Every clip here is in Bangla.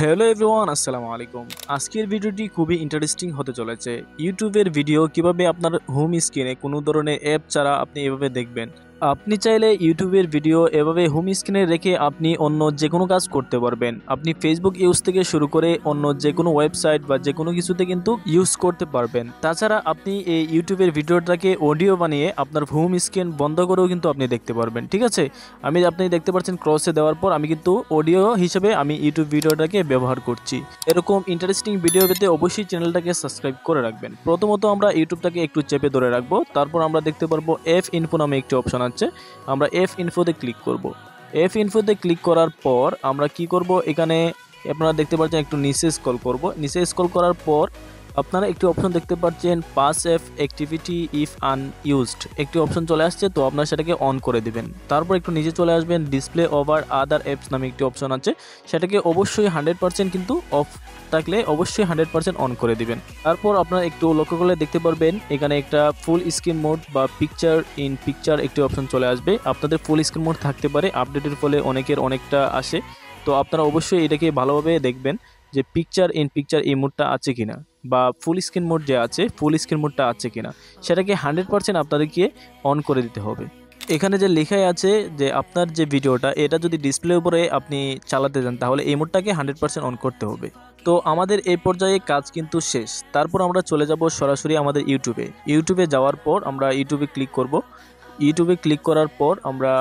হ্যালো এভরিওয়ান, আসসালামু আলাইকুম। আজকের ভিডিওটি খুবই ইন্টারেস্টিং হতে চলেছে। ইউটিউবের ভিডিও কিভাবে আপনার হোম স্ক্রিনে কোনো ধরনের অ্যাপ ছাড়া আপনি এভাবে দেখবেন। আপনি চাইলে ইউটিউবের ভিডিও এভাবে হোম স্ক্রিনে রেখে আপনি অন্য যে কোনো কাজ করতে পারবেন। আপনি ফেসবুক ইউজ থেকে শুরু করে অন্য যে কোনো ওয়েবসাইট বা যে কোনো কিছুতে কিন্তু ইউজ করতে পারবেন। তাছাড়া আপনি এই ইউটিউবের ভিডিওটাকে অডিও বানিয়ে আপনার হোম স্ক্রিন বন্ধ করেও কিন্তু আপনি দেখতে পারবেন। ঠিক আছে, আপনি দেখতে পাচ্ছেন ক্রসে দেওয়ার পর আমি কিন্তু অডিও হিসেবে আমি ইউটিউব ভিডিওটাকে ব্যবহার করছি। এরকম ইন্টারেস্টিং ভিডিও পেতে অবশ্যই চ্যানেলটাকে সাবস্ক্রাইব করে রাখবেন। প্রথমত আমরা ইউটিউবটাকে একটু চেপে ধরে রাখবো, তারপর আমরা দেখতে পারবো এফ ইনফো নামে একটি অপশন আছে। আমরা এফ ইনফোতে ক্লিক করব। এফ ইনফোতে ক্লিক করার পর আমরা কি করব, এখানে আপনারা দেখতে পাচ্ছেন একটু নিচে স্ক্রল করব। নিচে স্ক্রল করার পর আপনারা একটি অপশন দেখতে পাচ্ছেন pass F activity if unused একটি অপশন চলে আসছে, তো আপনারা সেটাকে অন করে দিবেন। তারপর একটু নিচে চলে আসবেন, ডিসপ্লে ওভার আদার অ্যাপস নামে একটি অপশন আছে, সেটাকে অবশ্যই 100% কিন্তু অফ থাকলে অবশ্যই 100% অন করে দিবেন। তারপর আপনারা একটু লক্ষ্য করলে দেখতে পারবেন এখানে একটা ফুল স্ক্রিন মোড বা পিকচার ইন পিকচার একটি অপশন চলে আসবে। আপনাদের ফুল স্ক্রিন মোড থাকতে পারে, আপডেটের ফলে অনেকের অনেকটা আসে, তো আপনারা অবশ্যই এটাকে ভালোভাবে দেখবেন যে পিকচার ইন পিকচার এই মোডটা আছে কিনা, বা ফুল স্ক্রিন মোড যে আছে ফুল স্ক্রিন মোডটা আছে কিনা, সেটাকে 100% আপনাদেরকে অন করে দিতে হবে। এখানে যে লেখাই আছে যে আপনার যে ভিডিওটা এটা যদি ডিসপ্লে উপরে আপনি চালাতে যান তাহলে এই মোডটাকে 100% অন করতে হবে। তো আমাদের এই পর্যায়ে কাজ কিন্তু শেষ। তারপর আমরা চলে যাব সরাসরি আমাদের ইউটিউবে যাওয়ার পর আমরা ইউটিউবে ক্লিক করব। ইউটিউবে ক্লিক করার পর আমরা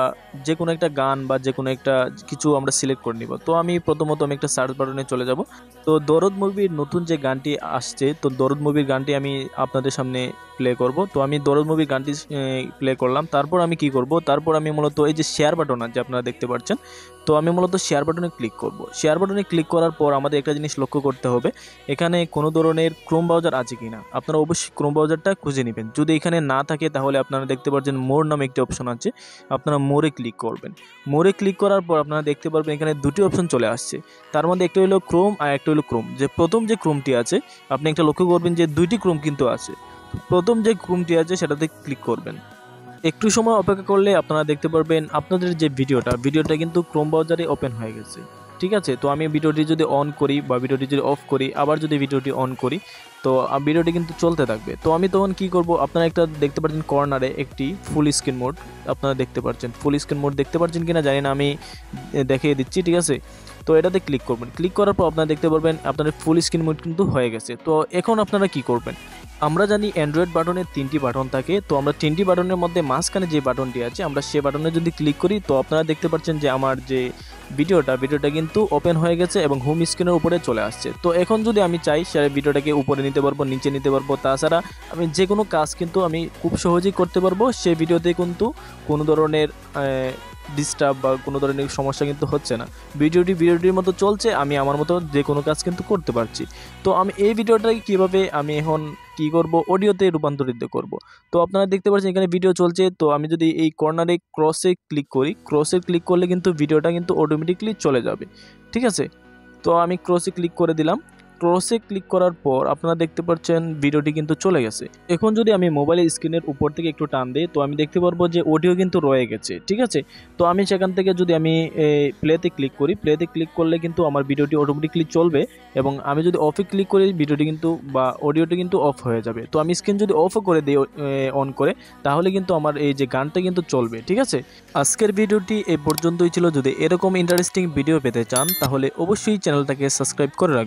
যে কোনো একটা গান বা যে কোনো একটা কিছু আমরা সিলেক্ট করে নিব। তো আমি প্রথমত একটা সার্চ বাটনে চলে যাব। তো দরদ মুভির নতুন যে গানটি আসছে, তো দরদ মুভির গানটি আমি আপনাদের সামনে প্লে করব। তো আমি দরদ মুভির গানটি প্লে করলাম। তারপর আমি কি করব, তারপর আমি মূলত এই যে শেয়ার বাটন আছে আপনারা দেখতে পাচ্ছেন, তো আমি মূলত শেয়ার বাটনে ক্লিক করব। শেয়ার বাটনে ক্লিক করার পর আমাদের একটা জিনিস লক্ষ্য করতে হবে, এখানে কোনো ধরনের ক্রোম ব্রাউজার আছে কিনা। আপনারা অবশ্যই ক্রোম ব্রাউজারটা খুঁজে নেবেন। যদি এখানে না থাকে তাহলে আপনারা দেখতে পাচ্ছেন মোর নামে একটি অপশন আছে, আপনারা মোরে ক্লিক করবেন। মোরে ক্লিক করার পর আপনারা দেখতে পারবেন এখানে দুটি অপশন চলে আসছে, তার মধ্যে একটা হলো ক্রোম আর একটা হলো ক্রোম। যে প্রথম যে ক্রোমটি আছে আপনি একটা লক্ষ্য করবেন যে দুইটি ক্রোম কিন্তু আছে। প্রথম যে ক্রোমটি আছে সেটাতে ক্লিক করবেন। একটু সময় অপেক্ষা করলে আপনারা দেখতে পারবেন আপনাদের যে ভিডিওটা কিন্তু ক্রোম ব্রাউজারে ওপেন হয়ে গেছে। ঠিক আছে, তো আমি ভিডিওটি যদি অন করি বা ভিডিওটি যদি অফ করি, আবার যদি ভিডিওটি অন করি, তো ভিডিওটি কিন্তু চলতে থাকবে। তো আমি তখন কি করব, আপনারা একটা দেখতে পাচ্ছেন কর্নারে একটি ফুল স্ক্রিন মোড, আপনারা দেখতে পাচ্ছেন ফুল স্ক্রিন মোড দেখতে পাচ্ছেন কিনা জানি না, আমি দেখিয়ে দিচ্ছি। ঠিক আছে, তো এটাতে ক্লিক করবেন। ক্লিক করার পর আপনারা দেখতে পারবেন আপনাদের ফুল স্ক্রিন মোড কিন্তু হয়ে গেছে। তো এখন আপনারা কি করবেন, আমরা জানি অ্যান্ড্রয়েড বাটনের 3টি বাটন থাকে, তো আমরা 3টি বাটনের মধ্যে মাঝখানে যে বাটনটি আছে আমরা সে বাটনে যদি ক্লিক করি, তো আপনারা দেখতে পাচ্ছেন যে আমার যে ভিডিওটা কিন্তু ওপেন হয়ে গেছে এবং হোম স্ক্রিনের উপরে চলে আসছে। তো এখন যদি আমি চাই সে ভিডিওটাকে উপরে নিতে পারবো, নিচে নিতে পারবো। তাছাড়া আমি যে কোনো কাজ কিন্তু আমি খুব সহজেই করতে পারবো। সে ভিডিওতে কিন্তু কোনো ধরনের ডিস্টার্ব বা কোনো ধরনের সমস্যা কিন্তু হচ্ছে না। ভিডিওটির মতো চলছে, আমি আমার মতো যে কোনো কাজ কিন্তু করতে পারছি। তো আমি এই ভিডিওটাকে কীভাবে আমি এখন কি করব, অডিওতে রূপান্তরিত করব। তো আপনারা দেখতে পাচ্ছেন এখানে ভিডিও চলছে, তো আমি যদি এই কর্নারে ক্রসে ক্লিক করলে কিন্তু ভিডিওটা কিন্তু অটোমেটিকলি চলে যাবে। ঠিক আছে, তো আমি ক্রসে ক্লিক করে দিলাম। ক্রসে ক্লিক করার পর আপনারা দেখতে পাচ্ছেন ভিডিওটি কিন্তু চলে গেছে। এখন যদি আমি মোবাইলের স্ক্রিনের উপর থেকে একটু টান দিই, তো আমি দেখতে পারবো যে অডিও কিন্তু রয়ে গেছে। ঠিক আছে, তো আমি সেখান থেকে যদি আমি প্লেতে ক্লিক করি, প্লেতে ক্লিক করলে কিন্তু আমার ভিডিওটি অটোমেটিকলি চলবে, এবং আমি যদি অফে ক্লিক করি ভিডিওটি কিন্তু বা অডিওটি কিন্তু অফ হয়ে যাবে। তো আমি স্ক্রিন যদি অফও করে দিই অন করে, তাহলে কিন্তু আমার এই যে গানটা কিন্তু চলবে। ঠিক আছে, আজকের ভিডিওটি এই পর্যন্তই ছিল। যদি এরকম ইন্টারেস্টিং ভিডিও পেতে চান তাহলে অবশ্যই চ্যানেলটাকে সাবস্ক্রাইব করে রাখবেন।